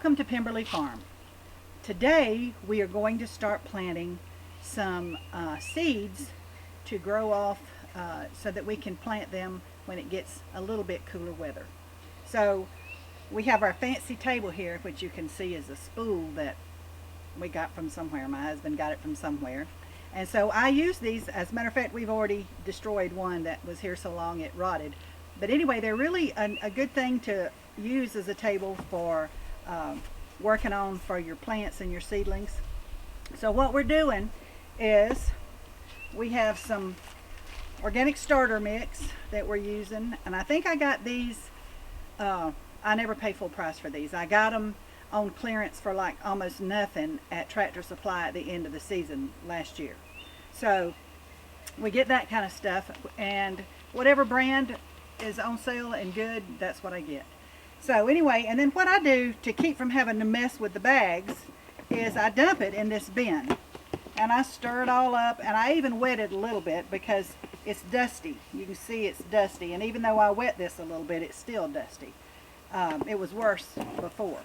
Welcome to Pemberley Farm. Today we are going to start planting some seeds to grow off so that we can plant them when it gets a little bit cooler weather. So we have our fancy table here, which you can see is a spool that we got from somewhere. My husband got it from somewhere. And so I use these. As a matter of fact, we've already destroyed one that was here so long it rotted. But anyway, they're really a good thing to use as a table for working on for your plants and your seedlings. So what we're doing is we have some organic starter mix that we're using, and I think I got these, I never pay full price for these. I got them on clearance for like almost nothing at Tractor Supply at the end of the season last year. So we get that kind of stuff, and whatever brand is on sale and good, that's what I get. So anyway, and then what I do to keep from having to mess with the bags is I dump it in this bin, and I stir it all up, and I even wet it a little bit because it's dusty. You can see it's dusty, and even though I wet this a little bit, it's still dusty. It was worse before.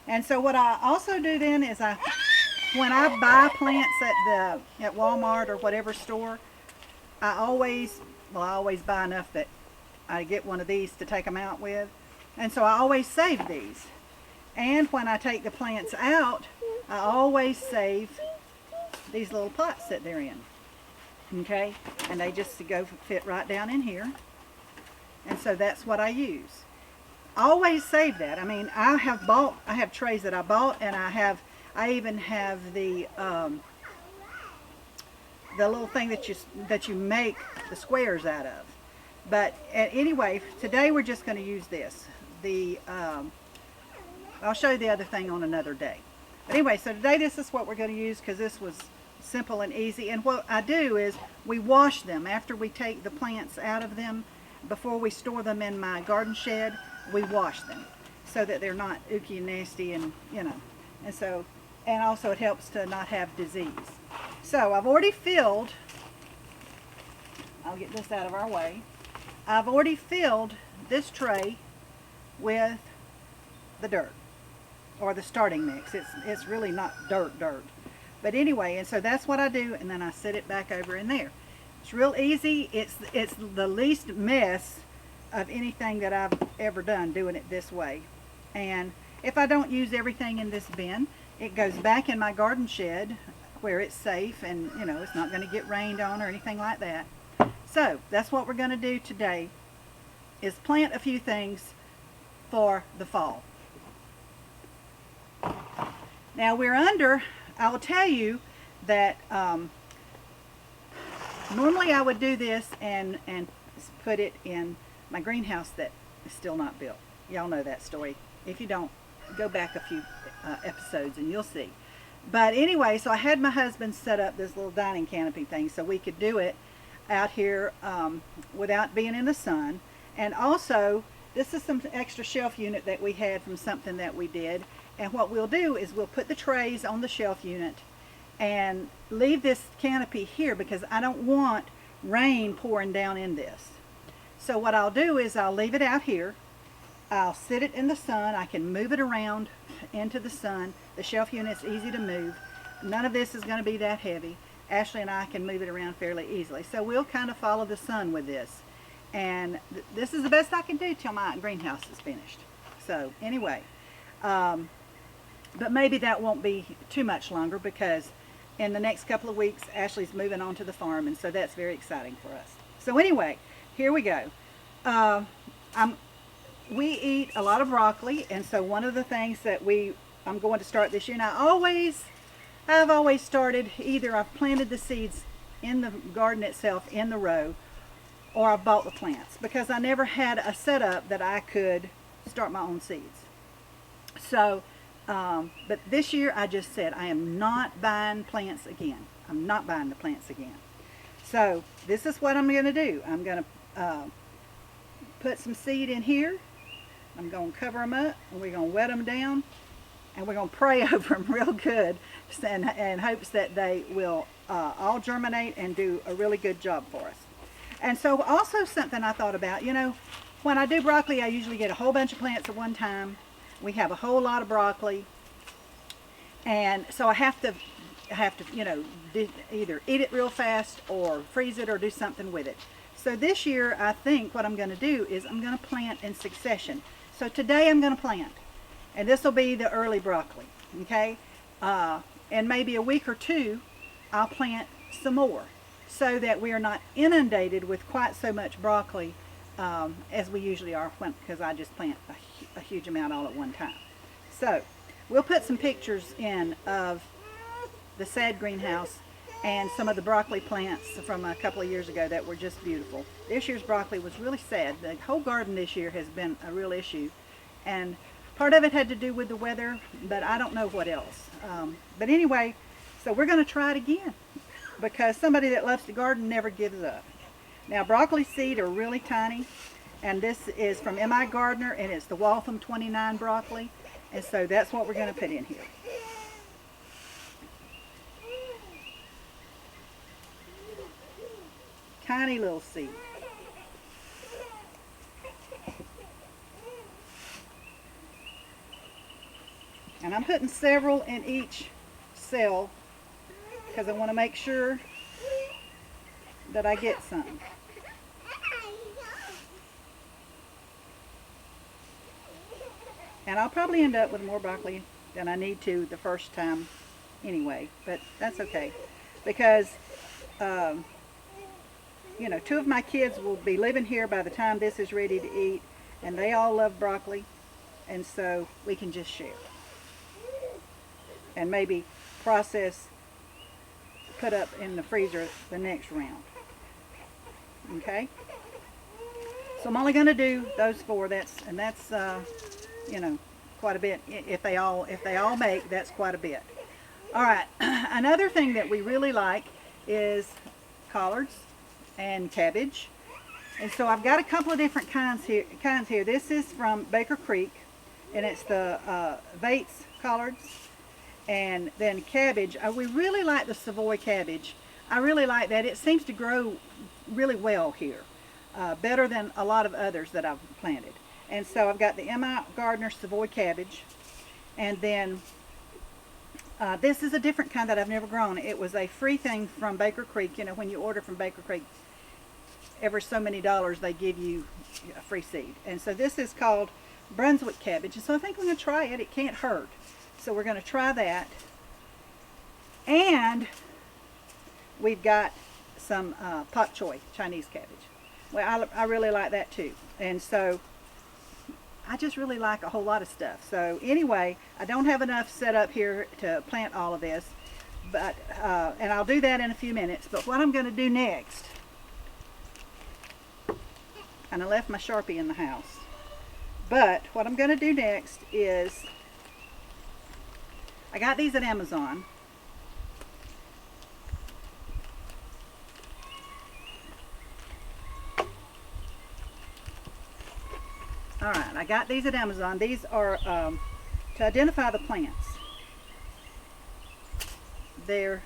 And so what I also do then is when I buy plants at Walmart or whatever store, I always buy enough that I get one of these to take them out with. And so I always save these. And when I take the plants out, I always save these little pots that they're in. Okay? And they just fit right down in here. And so that's what I use. Always save that. I mean, I have trays that I bought, and I even have the little thing that you make the squares out of. But anyway, today we're just going to use this. I'll show you the other thing on another day. But anyway, so today this is what we're going to use because this was simple and easy. And what I do is we wash them after we take the plants out of them. Before we store them in my garden shed, we wash them so that they're not ooky and nasty, and and also it helps to not have disease. So I've already filled, I'll get this out of our way. I've already filled this tray with the dirt, or the starting mix. It's really not dirt. But anyway, and so that's what I do, and then I set it back over in there. It's real easy. It's the least mess of anything that I've ever done doing it this way. And if I don't use everything in this bin, it goes back in my garden shed where it's safe, and it's not going to get rained on or anything like that. So that's what we're going to do today, is plant a few things for the fall. Now I'll tell you that normally I would do this and put it in my greenhouse that is still not built. Y'all know that story. If you don't, go back a few episodes and you'll see. But anyway, so I had my husband set up this little dining canopy thing so we could do it out here without being in the sun. And also, this is some extra shelf unit that we had from something that we did. And what we'll do is we'll put the trays on the shelf unit and leave this canopy here because I don't want rain pouring down in this. So what I'll do is I'll leave it out here. I'll sit it in the sun. I can move it around into the sun. The shelf unit's easy to move. None of this is going to be that heavy. Ashley and I can move it around fairly easily. So we'll kind of follow the sun with this. And this is the best I can do till my greenhouse is finished. So anyway, but maybe that won't be too much longer because in the next couple of weeks, Ashley's moving on to the farm, and so that's very exciting for us. So anyway, here we go. We eat a lot of broccoli, and so one of the things that I'm going to start this year, and I've always started, either I've planted the seeds in the garden itself in the row, or I've bought the plants, because I never had a setup that I could start my own seeds. So, but this year I just said I am not buying plants again. I'm not buying the plants again. So this is what I'm going to do. I'm going to put some seed in here. I'm going to cover them up, and we're going to wet them down, and we're going to pray over them real good in hopes that they will all germinate and do a really good job for us. And so also something I thought about, when I do broccoli, I usually get a whole bunch of plants at one time. we have a whole lot of broccoli, and so I have to you know, either eat it real fast or freeze it or do something with it. So this year I think what I'm going to do is I'm going to plant in succession. So today I'm going to plant, and this will be the early broccoli, okay? And maybe a week or two I'll plant some more, so that we are not inundated with quite so much broccoli as we usually are, because I just plant a huge amount all at one time. So we'll put some pictures in of the sad greenhouse and some of the broccoli plants from a couple of years ago that were just beautiful. This year's broccoli was really sad. The whole garden this year has been a real issue, and part of it had to do with the weather, but I don't know what else. But anyway, so we're going to try it again, because somebody that loves to garden never gives up. Now, broccoli seed are really tiny, and this is from M.I. Gardner, and it's the Waltham 29 broccoli, and so that's what we're going to put in here. Tiny little seed. And I'm putting several in each cell because I want to make sure that I get some. And I'll probably end up with more broccoli than I need to the first time anyway, but that's okay, because you know, 2 of my kids will be living here by the time this is ready to eat, and they all love broccoli, and so we can just share and maybe process, put up in the freezer the next round. Okay, so I'm only going to do those 4. That's you know, quite a bit. If they all make, that's quite a bit. All right. Another thing that we really like is collards and cabbage, and so I've got a couple of different kinds here. This is from Baker Creek, and it's the Vates collards. And then cabbage, we really like the Savoy cabbage. I really like that. It seems to grow really well here, better than a lot of others that I've planted. And so I've got the M.I. Gardner Savoy cabbage, and then this is a different kind that I've never grown. It was a free thing from Baker Creek. You know, when you order from Baker Creek, every so many dollars they give you a free seed. And so this is called Brunswick cabbage, and so I think we're going to try it. It can't hurt. So we're going to try that. And we've got some pak choy, Chinese cabbage. Well, I really like that too. And so I just really like a whole lot of stuff. So anyway, I don't have enough set up here to plant all of this, but and I'll do that in a few minutes. But what I'm going to do next, and I left my Sharpie in the house, but what I'm going to do next is, I got these at Amazon. Alright, I got these at Amazon. These are to identify the plants. They're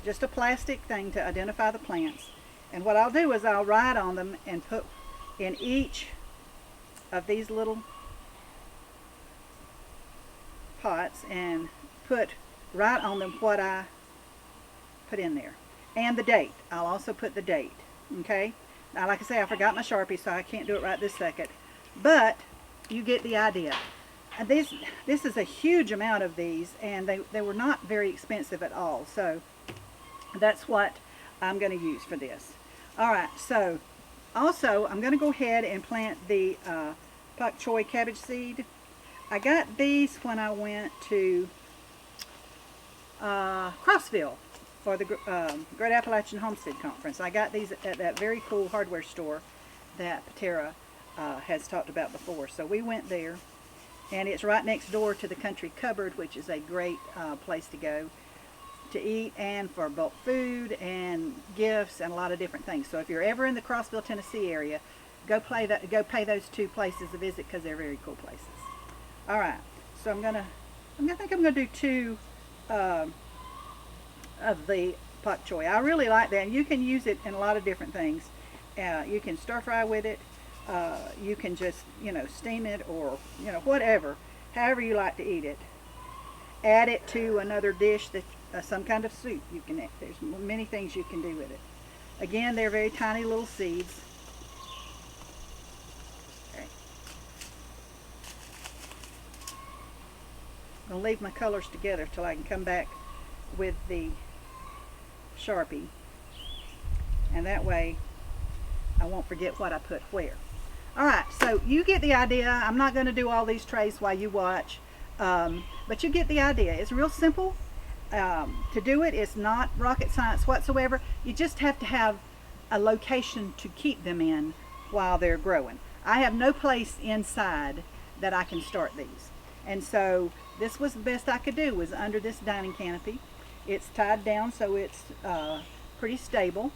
just a plastic thing to identify the plants. And what I'll do is I'll write on them and put in each of these little pots and write on them what I put in there, and the date. I'll also put the date. Okay, now like I say, I forgot my Sharpie, so I can't do it right this second, but you get the idea. And this is a huge amount of these, and they were not very expensive at all, so that's what I'm going to use for this. Alright, so also I'm going to go ahead and plant the pak choy cabbage seed. I got these when I went to Crossville for the Great Appalachian Homestead Conference. I got these at that very cool hardware store that Patera has talked about before. So we went there, and it's right next door to the Country Cupboard, which is a great place to go to eat, and for bulk food and gifts and a lot of different things. So if you're ever in the Crossville, Tennessee area, go pay those 2 places a visit, because they're very cool places. All right, so I think I'm gonna do 2 of the pak choy. I really like that. You can use it in a lot of different things. You can stir fry with it, You can just, steam it or, whatever, however you like to eat it. Add it to another dish, that some kind of soup. There's many things you can do with it. Again, they're very tiny little seeds. Okay. I'm going to leave my colors together till I can come back with the Sharpie. And that way I won't forget what I put where. Alright, so you get the idea. I'm not going to do all these trays while you watch. But you get the idea. It's real simple to do it. It's not rocket science whatsoever. You just have to have a location to keep them in while they're growing. I have no place inside that I can start these. And so this was the best I could do, was under this dining canopy. It's tied down so it's pretty stable.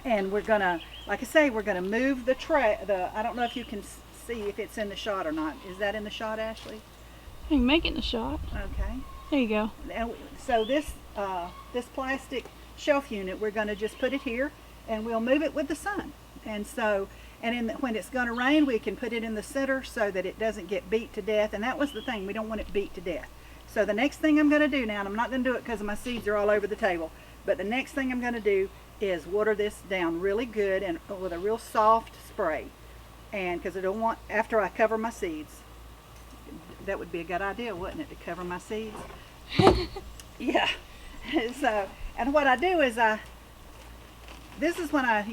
And we're gonna, like I say, we're gonna move the tray. I don't know if you can see if it's in the shot or not. Is that in the shot, Ashley? You can make it in the shot. Okay. There you go. And so this plastic shelf unit, we're gonna just put it here, and we'll move it with the sun. And so, when it's gonna rain, we can put it in the center so that it doesn't get beat to death. And that was the thing, we don't want it beat to death. So the next thing I'm gonna do now, and I'm not gonna do it because my seeds are all over the table, but the next thing I'm gonna do is water this down really good and with a real soft spray. And because I don't want, after I cover my seeds, that would be a good idea, wouldn't it, to cover my seeds? Yeah. So, and what I do is this is when I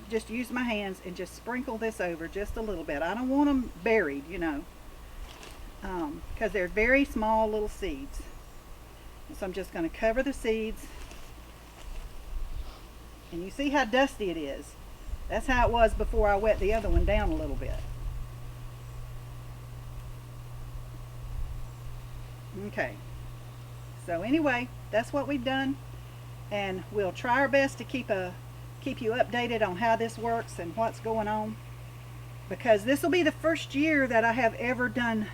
just use my hands and just sprinkle this over just a little bit. I don't want them buried, because they're very small little seeds. So I'm just going to cover the seeds. And you see how dusty it is. That's how it was before I wet the other one down a little bit. Okay. So anyway, that's what we've done. And we'll try our best to keep you updated on how this works and what's going on. Because this will be the first year that I have ever done.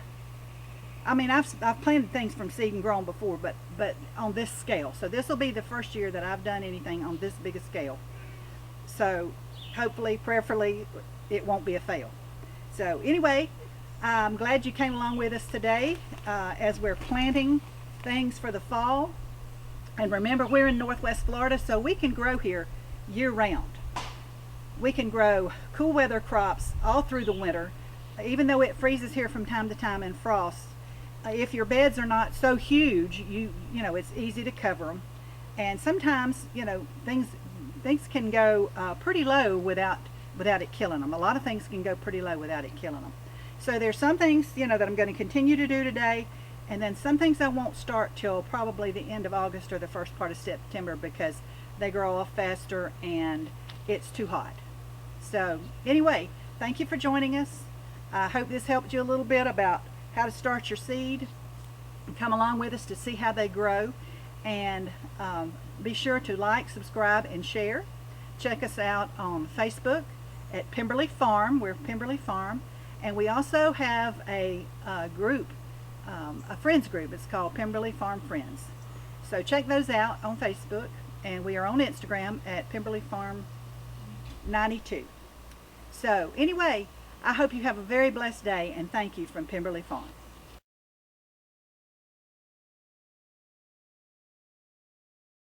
I mean, I've planted things from seed and grown before, but on this scale. So this will be the first year that I've done anything on this big a scale. So hopefully, prayerfully, it won't be a fail. So anyway, I'm glad you came along with us today as we're planting things for the fall. And remember, we're in Northwest Florida, so we can grow here year round. We can grow cool weather crops all through the winter, even though it freezes here from time to time and frosts. If your beds are not so huge, you know it's easy to cover them. And sometimes things can go pretty low without it killing them. A lot of things can go pretty low without it killing them. So there's some things that I'm going to continue to do today, and then some things I won't start till probably the end of August or the first part of September because they grow off faster and it's too hot. So anyway, thank you for joining us. I hope this helped you a little bit about how to start your seed. Come along with us to see how they grow, and be sure to like, subscribe, and share. Check us out on Facebook at Pemberley Farm. We're Pemberley Farm, and we also have a group, a friends group. It's called Pemberley Farm Friends. So check those out on Facebook, and we are on Instagram at Pemberley Farm 92. So anyway, I hope you have a very blessed day, and thank you from Pemberley Farm.